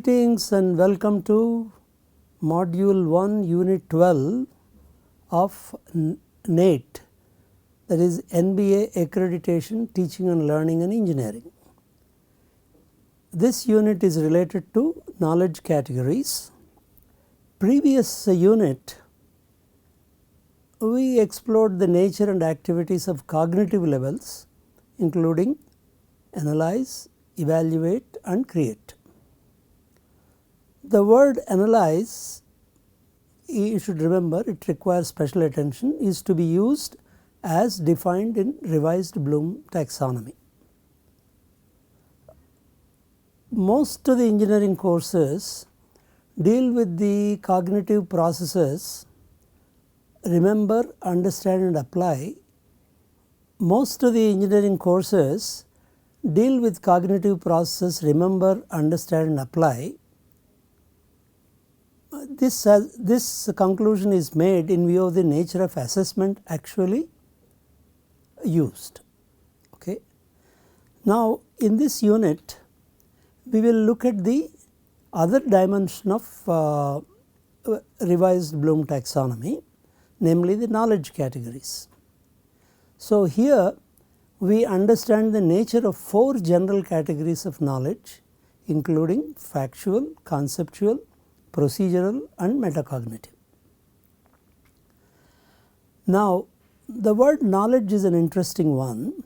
Greetings and welcome to Module 1 Unit 12 of NATE, that is NBA Accreditation Teaching and Learning and Engineering. This unit is related to knowledge categories. Previous unit we explored the nature and activities of cognitive levels, including analyze, evaluate and create. The word analyze, you should remember, it requires special attention, is to be used as defined in revised Bloom taxonomy. Most of the engineering courses deal with the cognitive processes remember, understand and apply. Most of the engineering courses deal with cognitive processes remember, understand and apply. This conclusion is made in view of the nature of assessment actually used. Okay. Now, in this unit we will look at the other dimension of revised Bloom taxonomy, namely the knowledge categories. So, here we understand the nature of 4 general categories of knowledge, including factual, conceptual, procedural and metacognitive. Now, the word knowledge is an interesting one.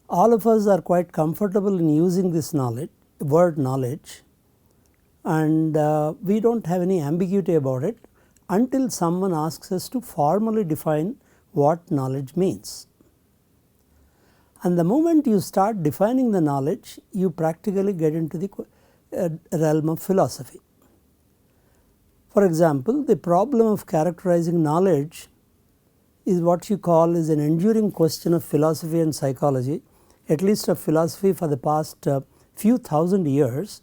All of us are quite comfortable in using this word knowledge, and we do not have any ambiguity about it until someone asks us to formally define what knowledge means. And the moment you start defining the knowledge, you practically get into the realm of philosophy. For example, the problem of characterizing knowledge is what you call is an enduring question of philosophy and psychology, at least of philosophy for the past few thousand years,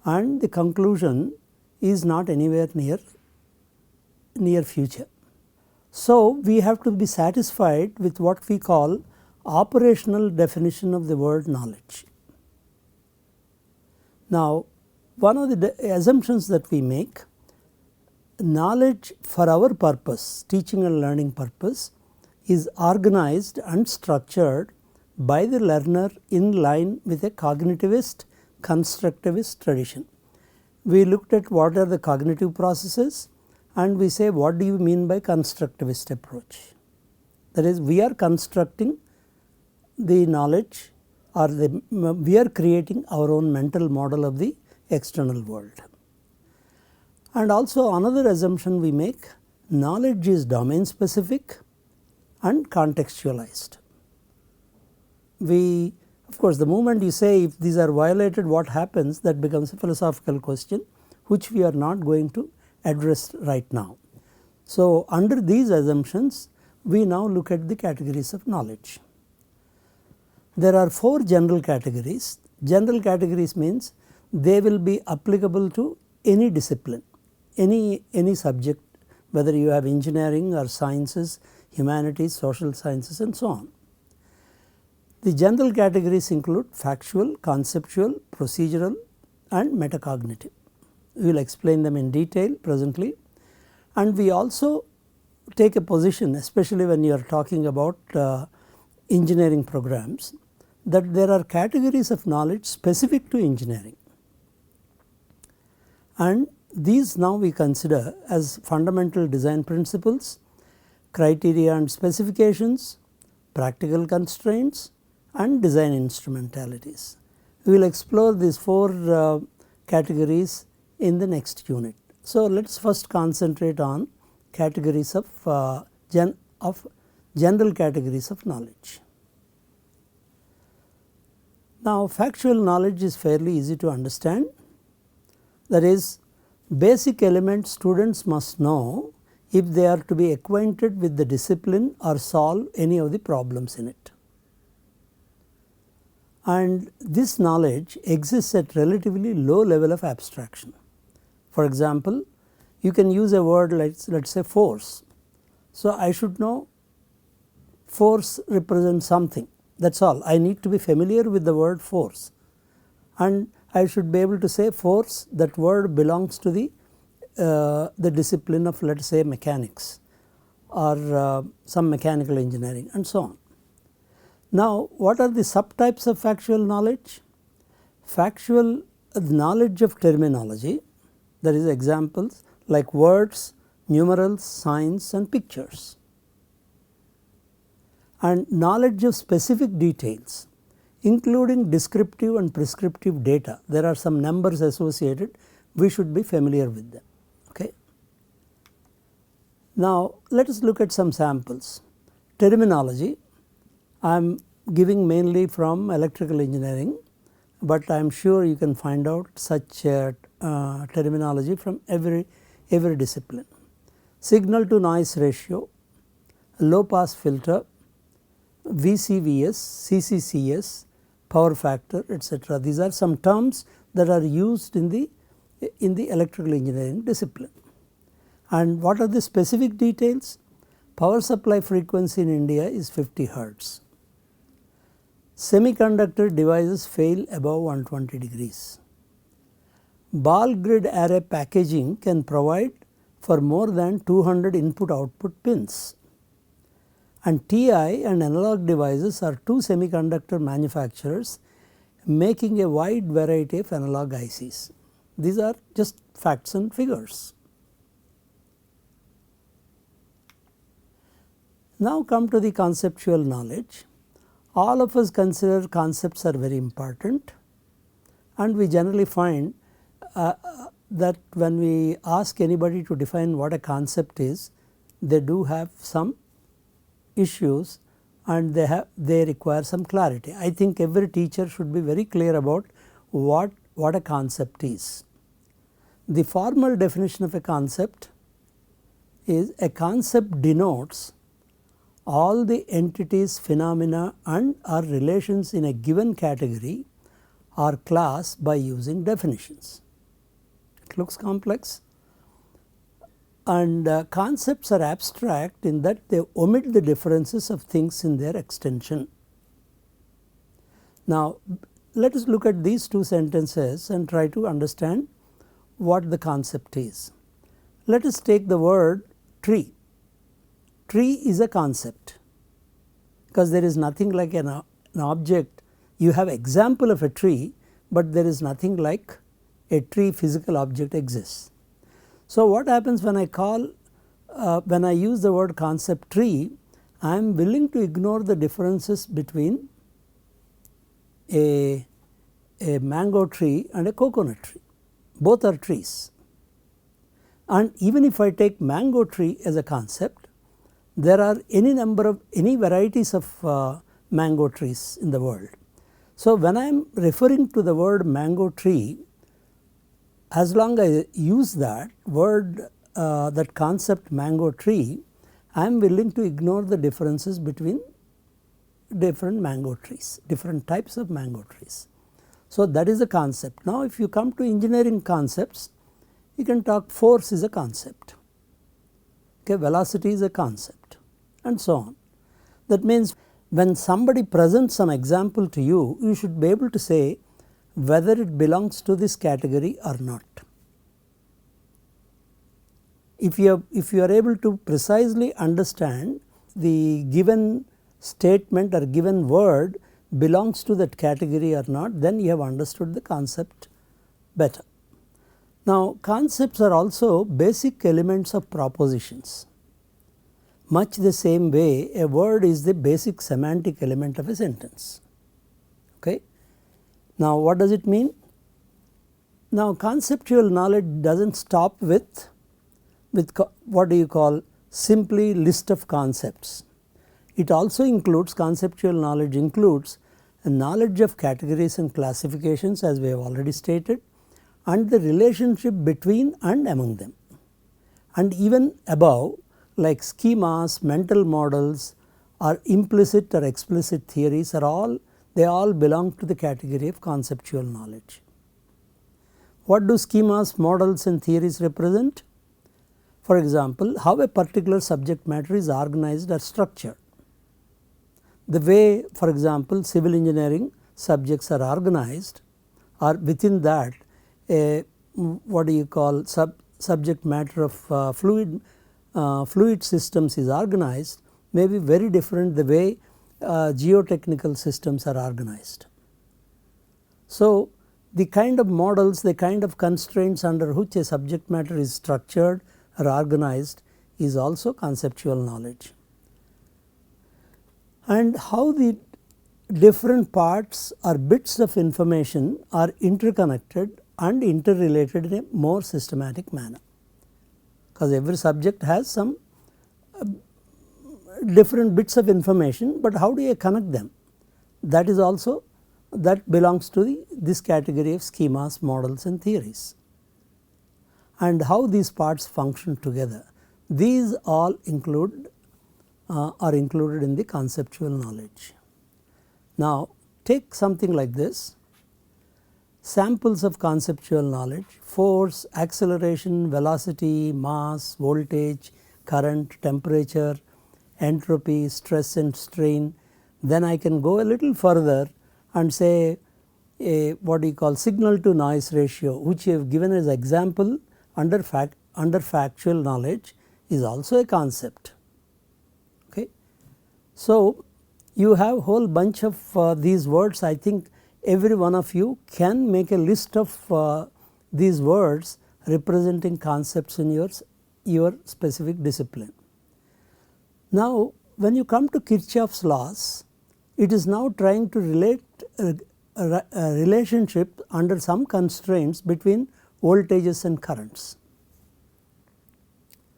and the conclusion is not anywhere near future. So, we have to be satisfied with what we call operational definition of the word knowledge. Now, one of the assumptions that we make, knowledge for our purpose, teaching and learning purpose, is organized and structured by the learner in line with a cognitivist constructivist tradition. We looked at what are the cognitive processes and we say what do you mean by constructivist approach. That is, we are constructing the knowledge or we are creating our own mental model of the external world. And also another assumption we make, knowledge is domain specific and contextualized. Of course, the moment you say if these are violated, what happens, that becomes a philosophical question which we are not going to address right now. So, under these assumptions we now look at the categories of knowledge. There are 4 general categories. General categories means they will be applicable to any discipline, any subject, whether you have engineering or sciences, humanities, social sciences and so on. The general categories include factual, conceptual, procedural and metacognitive. We will explain them in detail presently, and we also take a position, especially when you are talking about engineering programs, that there are categories of knowledge specific to engineering, and these now we consider as fundamental design principles, criteria and specifications, practical constraints and design instrumentalities. We will explore these 4 categories in the next unit. So, let us first concentrate on categories of general categories of knowledge. Now, factual knowledge is fairly easy to understand. That is, basic elements students must know if they are to be acquainted with the discipline or solve any of the problems in it. And this knowledge exists at relatively low level of abstraction. For example, you can use a word like let us say force. So, I should know force represents something, that is all. I need to be familiar with the word force, and I should be able to say force, that word belongs to the discipline of, let us say, mechanics or some mechanical engineering and so on. Now, what are the subtypes of factual knowledge? Factual knowledge of terminology, that is examples like words, numerals, signs and pictures, and knowledge of specific details including descriptive and prescriptive data. There are some numbers associated, we should be familiar with them. Okay. Now, let us look at some samples. Terminology, I am giving mainly from electrical engineering, but I am sure you can find out such terminology from every discipline. Signal to noise ratio, low pass filter, VCVS, CCCS, power factor, etc. These are some terms that are used in the electrical engineering discipline. And what are the specific details? Power supply frequency in India is 50 hertz. Semiconductor devices fail above 120 degrees. Ball grid array packaging can provide for more than 200 input output pins. And TI and analog devices are two semiconductor manufacturers making a wide variety of analog ICs. These are just facts and figures. Now come to the conceptual knowledge. All of us consider concepts are very important, and we generally find that when we ask anybody to define what a concept is, they do have some issues and they require some clarity. I think every teacher should be very clear about what a concept is. The formal definition of a concept is, a concept denotes all the entities, phenomena and or relations in a given category or class by using definitions. It looks complex, and concepts are abstract in that they omit the differences of things in their extension. Now, let us look at these two sentences and try to understand what the concept is. Let us take the word tree. Tree is a concept, because there is nothing like an object. You have example of a tree, but there is nothing like a tree physical object exists. So, what happens when when I use the word concept tree, I am willing to ignore the differences between a mango tree and a coconut tree. Both are trees, and even if I take mango tree as a concept, there are any varieties of mango trees in the world. So, when I am referring to the word mango tree, as long as I use that word, that concept mango tree, I am willing to ignore the differences between different mango trees, different types of mango trees. So, that is the concept. Now, if you come to engineering concepts, you can talk force is a concept, okay, velocity is a concept and so on. That means, when somebody presents some example to you, you should be able to say whether it belongs to this category or not. If you are able to precisely understand the given statement or given word belongs to that category or not, then you have understood the concept better. Now, concepts are also basic elements of propositions. Much the same way, a word is the basic semantic element of a sentence. Okay. Now, what does it mean? Now, conceptual knowledge does not stop with what do you call simply list of concepts. It also includes, conceptual knowledge includes a knowledge of categories and classifications, as we have already stated, and the relationship between and among them. And even above, like schemas, mental models or implicit or explicit theories they all belong to the category of conceptual knowledge. What do schemas, models and theories represent? For example, how a particular subject matter is organized or structured. The way, for example, civil engineering subjects are organized or within that a what do you call subject matter of fluid systems is organized may be very different the way geotechnical systems are organized. So, the kind of models, the kind of constraints under which a subject matter is structured or organized is also conceptual knowledge. And how the different parts or bits of information are interconnected and interrelated in a more systematic manner, because every subject has some different bits of information, but how do you connect them? That is also that belongs to this category of schemas, models and theories, and how these parts function together. These all are included in the conceptual knowledge. Now, take something like this: samples of conceptual knowledge, force, acceleration, velocity, mass, voltage, current, temperature, entropy, stress and strain. Then I can go a little further and say a what you call signal to noise ratio, which you have given as example under factual knowledge, is also a concept. Okay. So, you have a whole bunch of these words. I think every one of you can make a list of these words representing concepts in your specific discipline. Now, when you come to Kirchhoff's laws, it is now trying to relate a relationship under some constraints between voltages and currents.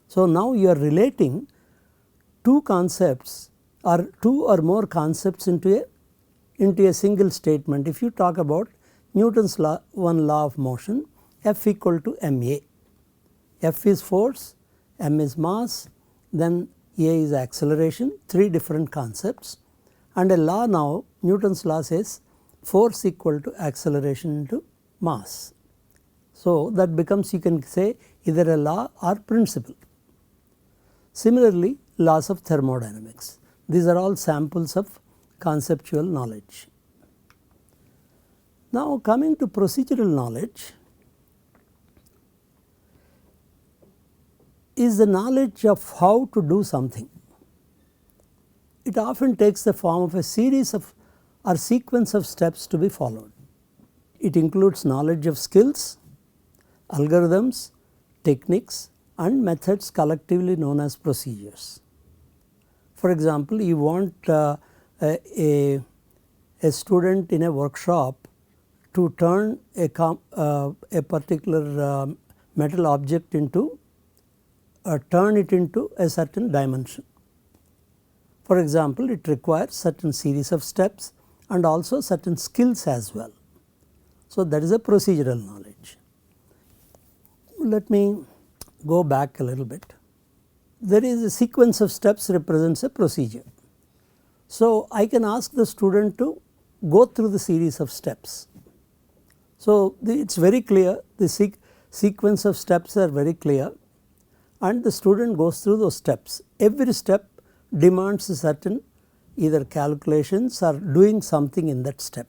So, now you are relating two concepts or two or more concepts into a single statement. If you talk about Newton's one law of motion, F equal to ma. F is force, m is mass, then a is acceleration, three different concepts, and a law now, Newton's law says force equal to acceleration into mass. So, that becomes, you can say, either a law or principle. Similarly, laws of thermodynamics, these are all samples of conceptual knowledge. Now, coming to procedural knowledge is the knowledge of how to do something. It often takes the form of a series of or sequence of steps to be followed. It includes knowledge of skills, algorithms, techniques and methods collectively known as procedures. For example, you want a student in a workshop to turn a particular metal object into turn it into a certain dimension. For example, it requires certain series of steps and also certain skills as well. So, that is a procedural knowledge. Let me go back a little bit. There is a sequence of steps represents a procedure. So, I can ask the student to go through the series of steps. So, it is very clear, the sequence of steps are very clear and the student goes through those steps. Every step demands a certain either calculations or doing something in that step.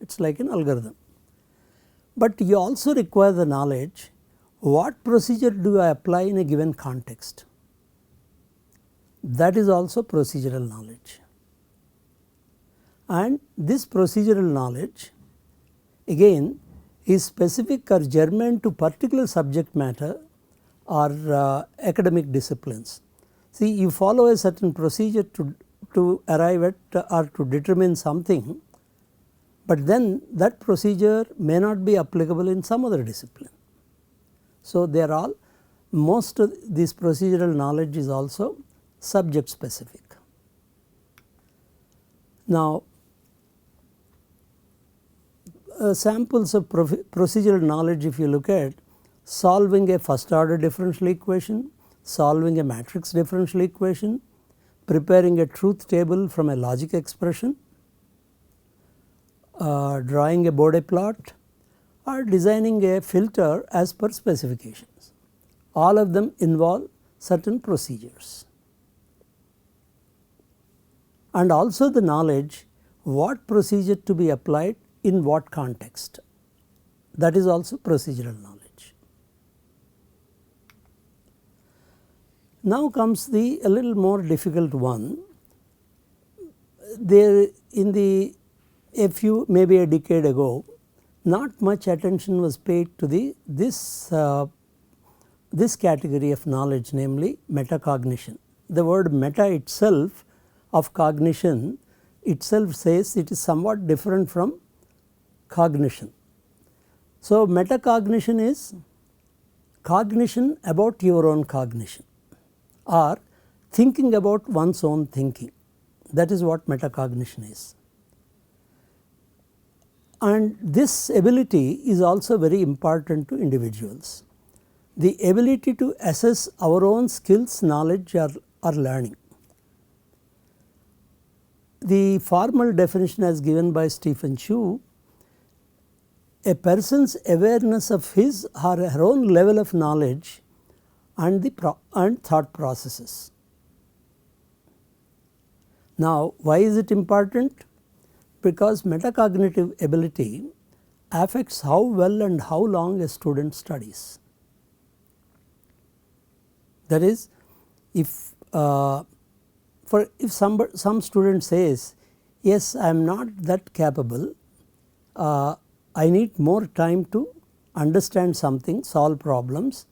It is like an algorithm. But you also require the knowledge, what procedure do I apply in a given context? That is also procedural knowledge. And this procedural knowledge again is specific or germane to particular subject matter or academic disciplines. See, you follow a certain procedure to arrive at or to determine something, but then that procedure may not be applicable in some other discipline. So, they are all, most of this procedural knowledge is also subject specific. Now, samples of procedural knowledge, if you look at solving a first order differential equation, solving a matrix differential equation, preparing a truth table from a logic expression, drawing a Bode plot or designing a filter as per specifications. All of them involve certain procedures. And also the knowledge what procedure to be applied in what context. That is also procedural knowledge. Now comes a little more difficult one. There maybe a decade ago, not much attention was paid to this category of knowledge, namely metacognition. The word meta itself of cognition itself says it is somewhat different from cognition. So, metacognition is cognition about your own cognition or thinking about one's own thinking. That is what metacognition is. And this ability is also very important to individuals. The ability to assess our own skills, knowledge or learning. The formal definition as given by Stephen Chu, a person's awareness of his or her own level of knowledge and thought processes. Now, why is it important? Because metacognitive ability affects how well and how long a student studies. That is, if some student says, yes, I am not that capable, I need more time to understand something, solve problems,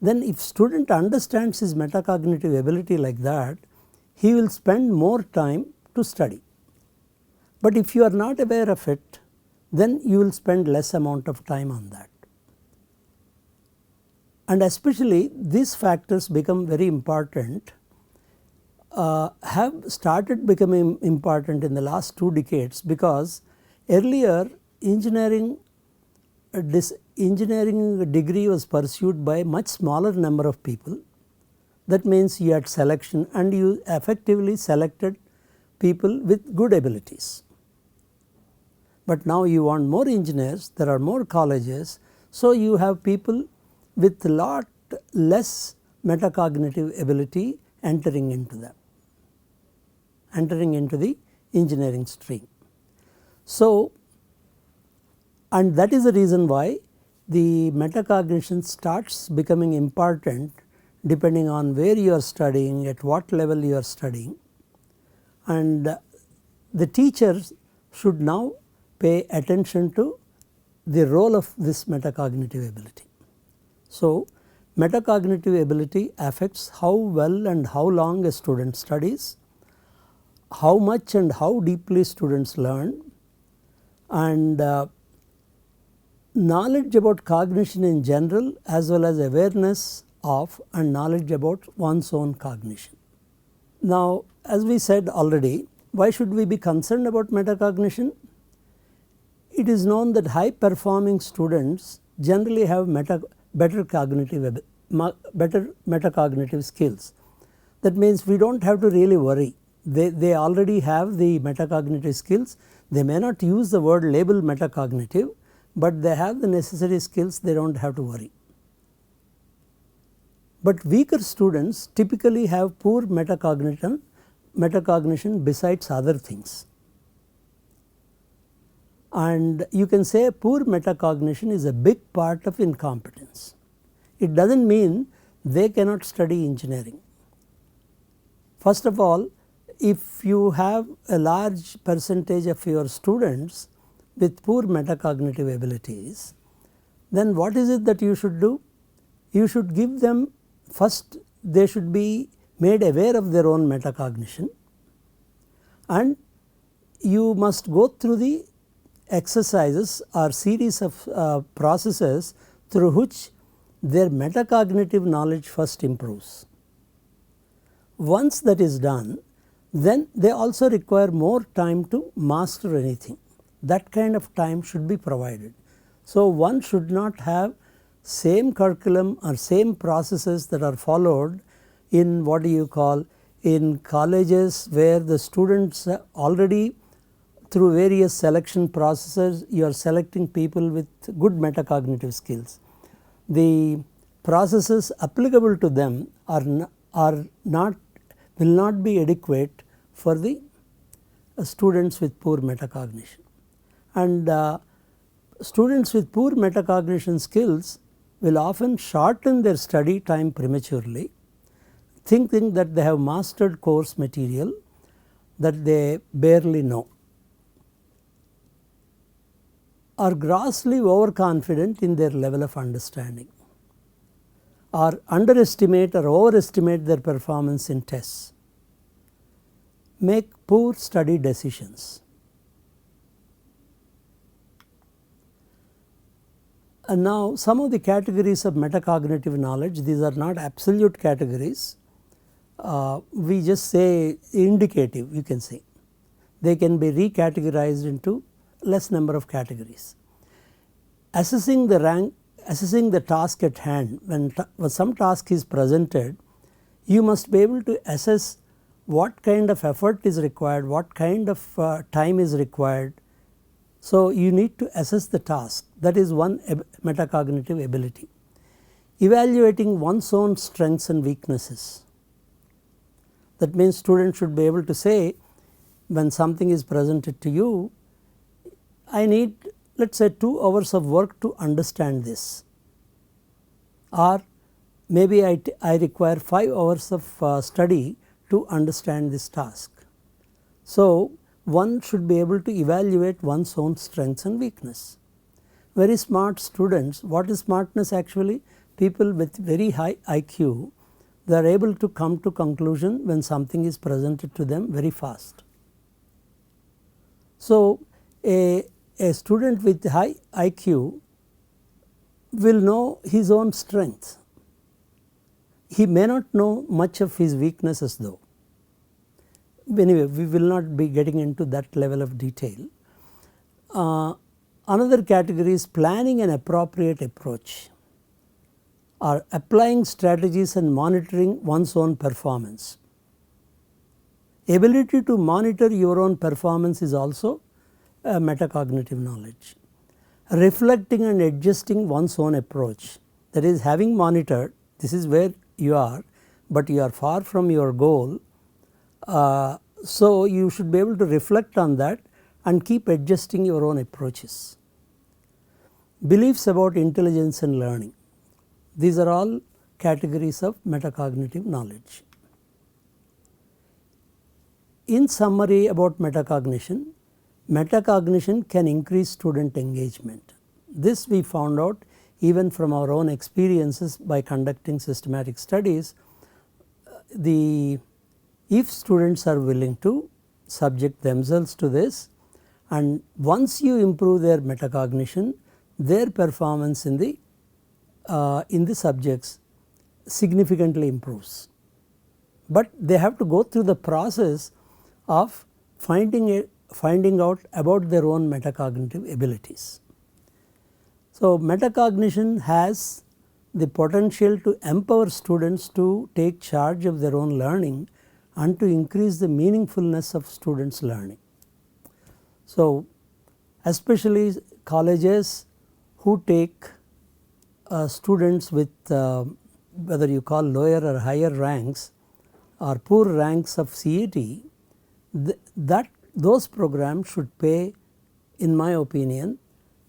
then if student understands his metacognitive ability like that, he will spend more time to study. But if you are not aware of it, then you will spend less amount of time on that. And especially these factors become very important, have started becoming important in the last 2 decades, because earlier engineering degree was pursued by much smaller number of people. That means you had selection and you effectively selected people with good abilities. But now you want more engineers, there are more colleges, so you have people with lot less metacognitive ability entering into them, entering into the engineering stream. So, and that is the reason why the metacognition starts becoming important depending on where you are studying, at what level you are studying, and the teachers should now pay attention to the role of this metacognitive ability. So, metacognitive ability affects how well and how long a student studies, how much and how deeply students learn, and knowledge about cognition in general as well as awareness of and knowledge about one's own cognition. Now, as we said already, why should we be concerned about metacognition? It is known that high performing students generally have better metacognitive skills. That means we do not have to really worry. They already have the metacognitive skills. They may not use the word label metacognitive, but they have the necessary skills, they do not have to worry. But weaker students typically have poor metacognition besides other things. And you can say poor metacognition is a big part of incompetence. It does not mean they cannot study engineering. First of all, if you have a large percentage of your students with poor metacognitive abilities, then what is it that you should do? You should give them, first they should be made aware of their own metacognition, and you must go through the exercises or series of processes through which their metacognitive knowledge first improves. Once that is done, then they also require more time to master anything. That kind of time should be provided. So, one should not have same curriculum or same processes that are followed in what do you call in colleges, where the students already through various selection processes you are selecting people with good metacognitive skills. The processes applicable to them will not be adequate for the students with poor metacognition. and students with poor metacognition skills will often shorten their study time prematurely, thinking that they have mastered course material that they barely know, are grossly overconfident in their level of understanding, or underestimate or overestimate their performance in tests, make poor study decisions. And now some of the categories of metacognitive knowledge, these are not absolute categories, we just say indicative, you can say. They can be recategorized into less number of categories. Assessing the task at hand, when some task is presented, you must be able to assess what kind of effort is required, what kind of time is required. So, you need to assess the task, that is one metacognitive ability. Evaluating one's own strengths and weaknesses, that means students should be able to say, when something is presented to you, I need, let us say, 2 hours of work to understand this, or maybe I require 5 hours of study to understand this task. So, one should be able to evaluate one's own strengths and weakness. Very smart students, what is smartness actually? People with very high IQ, they are able to come to conclusion when something is presented to them very fast. So, a student with high IQ will know his own strengths. He may not know much of his weaknesses though. Anyway, we will not be getting into that level of detail. Another category is planning an appropriate approach, or applying strategies and monitoring one's own performance. Ability to monitor your own performance is also metacognitive knowledge. Reflecting and adjusting one's own approach, that is, having monitored, this is where you are, but you are far from your goal. So, you should be able to reflect on that and keep adjusting your own approaches. Beliefs about intelligence and learning, these are all categories of metacognitive knowledge. In summary about metacognition, metacognition can increase student engagement. This we found out even from our own experiences by conducting systematic studies. If students are willing to subject themselves to this, and once you improve their metacognition, their performance in the subjects significantly improves. But they have to go through the process of finding out about their own metacognitive abilities. So, metacognition has the potential to empower students to take charge of their own learning and to increase the meaningfulness of students' learning. So, especially colleges who take students with whether you call lower or higher ranks or poor ranks of CET, those programs should pay, in my opinion,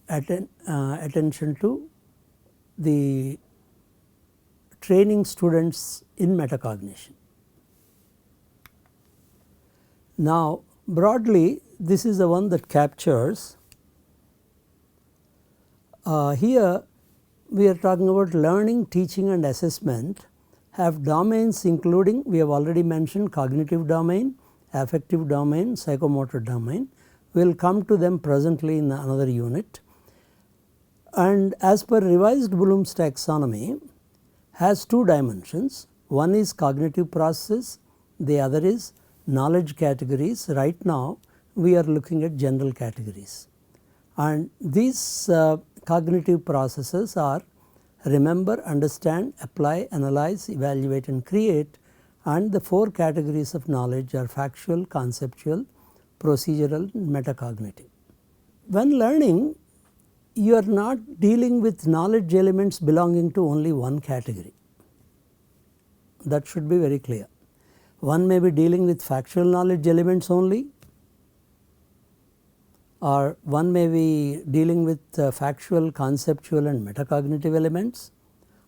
attention to the training students in metacognition. Now, broadly, this is the one that captures. Here we are talking about learning, teaching and assessment have domains including, we have already mentioned, cognitive domain, affective domain, psychomotor domain. We will come to them presently in another unit. And as per revised Bloom's taxonomy, has 2 dimensions. One is cognitive processes, the other is knowledge categories. Right now we are looking at general categories, and these cognitive processes are remember, understand, apply, analyze, evaluate and create, and the 4 categories of knowledge are factual, conceptual, procedural and metacognitive. When learning, you are not dealing with knowledge elements belonging to only one category. That should be very clear. One may be dealing with factual knowledge elements only, or one may be dealing with factual, conceptual and metacognitive elements,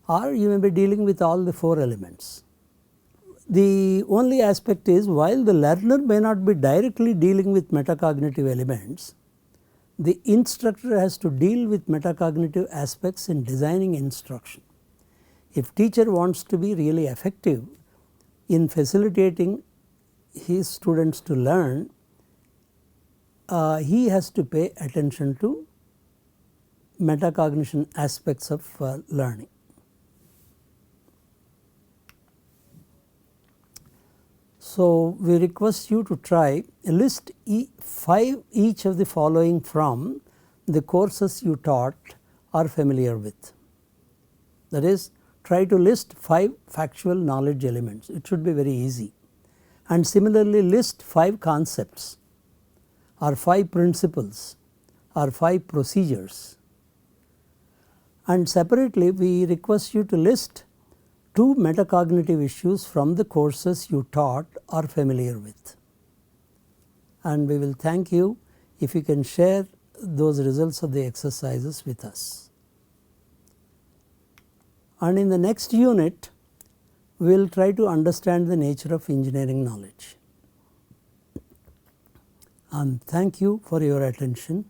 or you may be dealing with all the 4 elements. The only aspect is, while the learner may not be directly dealing with metacognitive elements, the instructor has to deal with metacognitive aspects in designing instruction. If teacher wants to be really effective in facilitating his students to learn, he has to pay attention to metacognition aspects of learning. So, we request you to try list 5 each of the following from the courses you taught or familiar with. That is, try to list 5 factual knowledge elements. It should be very easy. And similarly, list 5 concepts or 5 principles or 5 procedures. And separately, we request you to list 2 metacognitive issues from the courses you taught or familiar with. And we will thank you if you can share those results of the exercises with us. And in the next unit, we will try to understand the nature of engineering knowledge. And thank you for your attention.